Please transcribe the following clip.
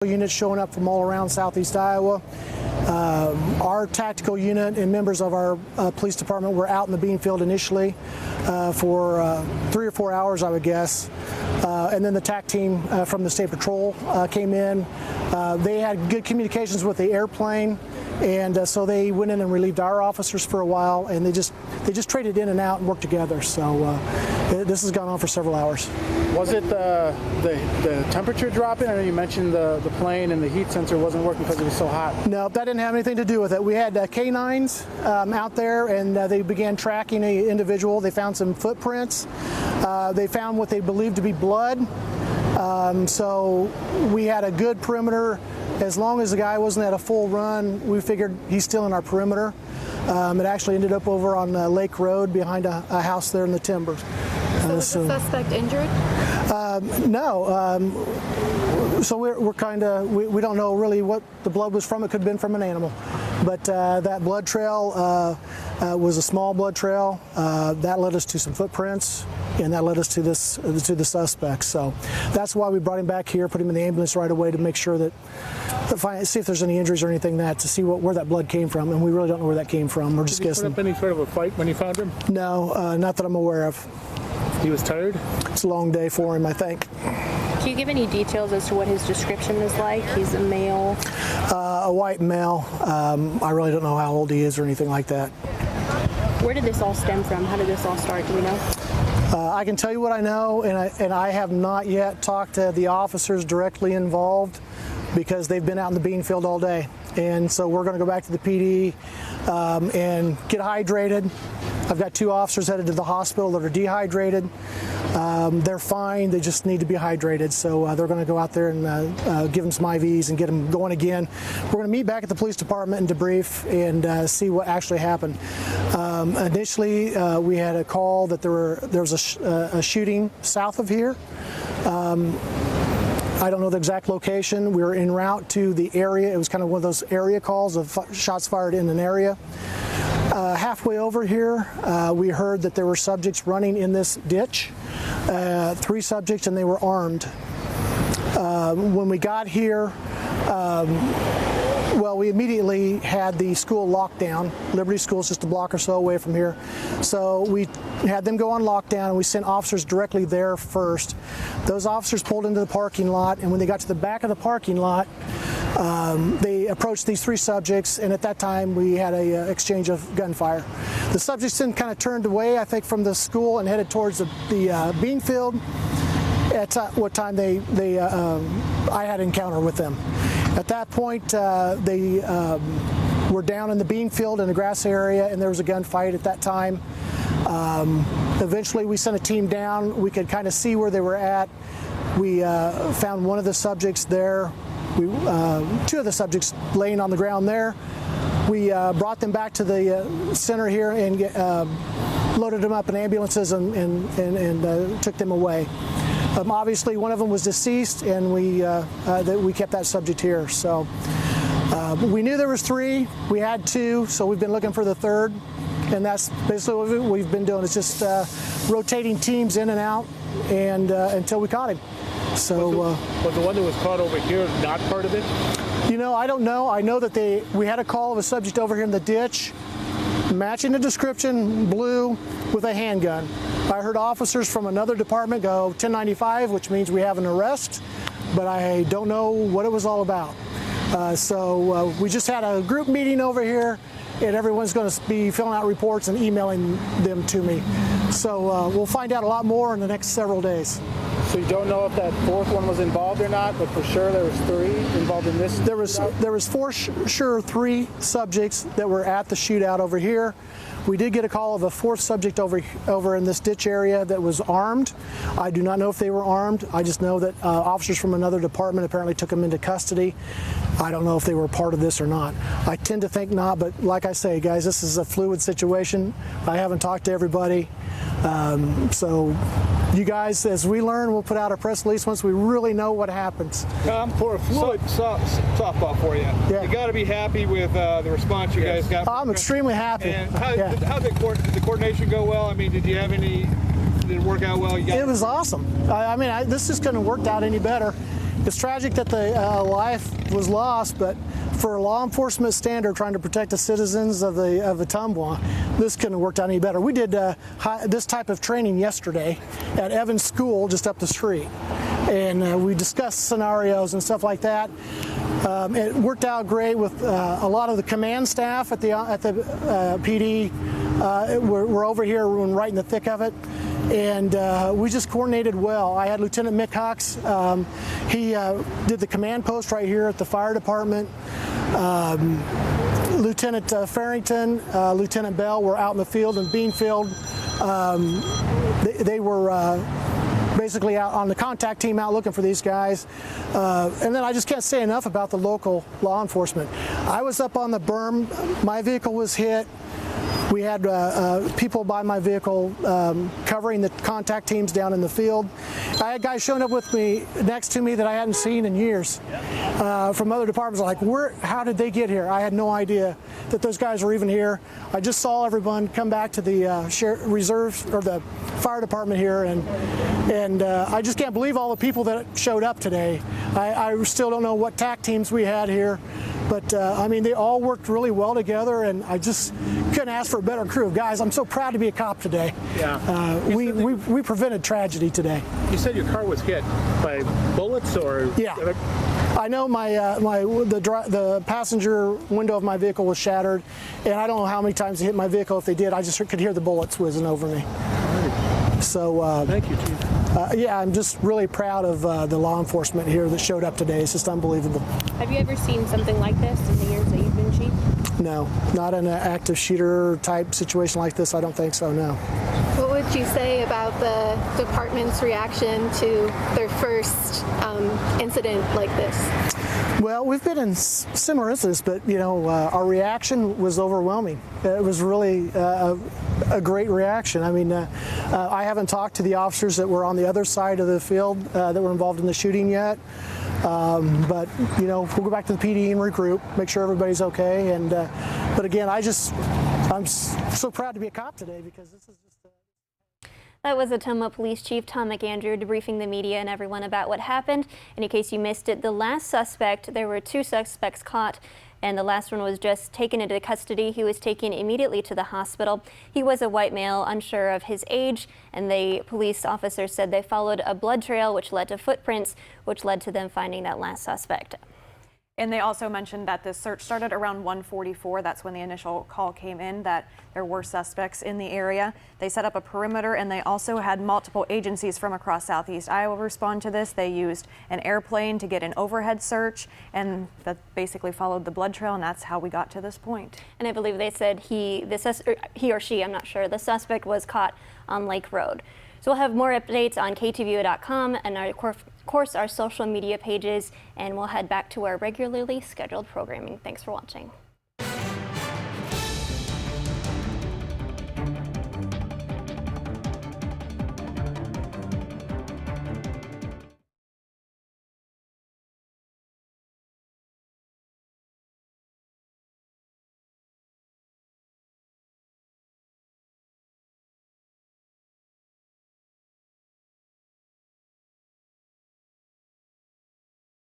Units showing up from all around southeast Iowa. Our tactical unit and members of our police department were out in the bean field initially for 3 or 4 hours, I would guess. And then the TAC team from the State Patrol came in. They had good communications with the airplane, and so they went in and relieved our officers for a while, and they just traded in and out and worked together. So this has gone on for several hours. Was it the temperature dropping? I know you mentioned the plane and the heat sensor wasn't working because it was so hot. No, that didn't have anything to do with it. We had canines out there, and they began tracking an individual. They found some footprints. They found what they believed to be blood. So we had a good perimeter. As long as the guy wasn't at a full run, we figured he's still in our perimeter. It actually ended up over on Lake Road behind a house there in the timber. So was the suspect injured? No. So we're kind of, we don't know really what the blood was from. It could have been from an animal. But that blood trail was a small blood trail. That led us to some footprints, and that led us to the suspect. So that's why we brought him back here, put him in the ambulance right away to make sure that, see if there's any injuries or anything to see where that blood came from. And we really don't know where that came from. We're just guessing. Did he put up any sort of a fight when you found him? No, not that I'm aware of. He was tired? It's a long day for him, I think. Can you give any details as to what his description is like? He's a male? A white male. I really don't know how old he is or anything like that. Where did this all stem from? How did this all start? Do we know? I can tell you what I know, and I have not yet talked to the officers directly involved because they've been out in the bean field all day. And so we're going to go back to the PD and get hydrated. I've got 2 officers headed to the hospital that are dehydrated. They're fine. They just need to be hydrated. So they're going to go out there and give them some IVs and get them going again. We're going to meet back at the police department and debrief and see what actually happened. Initially, we had a call that there was a shooting south of here. I don't know the exact location. We were en route to the area. It was kind of one of those area calls of shots fired in an area. Halfway over here, we heard that there were subjects running in this ditch, 3 subjects, and they were armed. When we got here, we immediately had the school locked down. Liberty School is just a block or so away from here. So we had them go on lockdown, and we sent officers directly there first. Those officers pulled into the parking lot, and when they got to the back of the parking lot, they approached these 3 subjects, and at that time we had a exchange of gunfire. The subjects then kind of turned away, I think, from the school and headed towards the bean field. At what time I had an encounter with them. At that point, they were down in the bean field in the grass area, and there was a gunfight at that time. Eventually, we sent a team down. We could kind of see where they were at. We found one of the subjects there. 2 of the subjects laying on the ground there. We brought them back to the center here and loaded them up in ambulances and took them away. Obviously, one of them was deceased, and we kept that subject here. So we knew there was 3. We had 2, so we've been looking for the 3rd, and that's basically what we've been doing. It's just rotating teams in and out, and until we caught him. So was the one that was caught over here not part of it? You know, I don't know. I know that we had a call of a subject over here in the ditch, matching the description, blue, with a handgun. I heard officers from another department go 1095, which means we have an arrest, but I don't know what it was all about. So we just had a group meeting over here, and everyone's going to be filling out reports and emailing them to me. So we'll find out a lot more in the next several days. So you don't know if that 4th one was involved or not, but for sure there was 3 involved in this? There was for sure 3 subjects that were at the shootout over here. We did get a call of a 4th subject over in this ditch area that was armed. I do not know if they were armed. I just know that officers from another department apparently took them into custody. I don't know if they were part of this or not. I tend to think not, but like I say, guys, this is a fluid situation. I haven't talked to everybody. So you guys, as we learn, we'll put out a press release once we really know what happens. For a fluid softball for you, yeah. You got to be happy with the response you guys got. I'm extremely happy. And how did the coordination go well? I mean, did you have any? Did it work out well? It was awesome. I mean, this just couldn't have worked out any better. it's tragic that the life was lost, but for a law enforcement standard trying to protect the citizens of Ottumwa, this couldn't have worked out any better. We did this type of training yesterday at Evans School just up the street, and we discussed scenarios and stuff like that. It worked out great with a lot of the command staff at the PD. We're over here, we're right in the thick of it, and we just coordinated well. I had Lieutenant Mick Hawks. He did the command post right here at the fire department. Lieutenant Farrington, Lieutenant Bell were out in the field in Beanfield. They were basically out on the contact team out looking for these guys. And then I just can't say enough about the local law enforcement. I was up on the berm, my vehicle was hit. We had people by my vehicle covering the contact teams down in the field. I had guys showing up with me next to me that I hadn't seen in years from other departments. Like, how did they get here? I had no idea that those guys were even here. I just saw everyone come back to the reserves or the fire department here, and I just can't believe all the people that showed up today. I still don't know what TAC teams we had here. But I mean, they all worked really well together, and I just couldn't ask for a better crew of guys. I'm so proud to be a cop today. Yeah. We prevented tragedy today. You said your car was hit by bullets, or? Yeah. I know the passenger window of my vehicle was shattered, and I don't know how many times they hit my vehicle. If they did, I just could hear the bullets whizzing over me. So thank you, Chief. Yeah, I'm just really proud of the law enforcement here that showed up today. It's just unbelievable. Have you ever seen something like this in the years that you've been chief? No, not in an active shooter type situation like this. I don't think so, no. What would you say about the department's reaction to their first incident like this? Well, we've been in similar incidents, but our reaction was overwhelming. It was really a great reaction. I mean, I haven't talked to the officers that were on the other side of the field that were involved in the shooting yet, but we'll go back to the PD and regroup, make sure everybody's okay. And but again, I'm so proud to be a cop today because this is just. That was Ottumwa Police Chief Tom McAndrew debriefing the media and everyone about what happened. And in case you missed it, the last suspect, there were 2 suspects caught, and the last one was just taken into custody. He was taken immediately to the hospital. He was a white male, unsure of his age, and the police officers said they followed a blood trail which led to footprints, which led to them finding that last suspect. And they also mentioned that the search started around 1:44. That's when the initial call came in that there were suspects in the area. They set up a perimeter, and they also had multiple agencies from across Southeast Iowa respond to this. They used an airplane to get an overhead search, and that basically followed the blood trail, and that's how we got to this point. And I believe they said he or she, I'm not sure, the suspect was caught on Lake Road. So we'll have more updates on KTVO.com and of course our social media pages, and we'll head back to our regularly scheduled programming. Thanks for watching.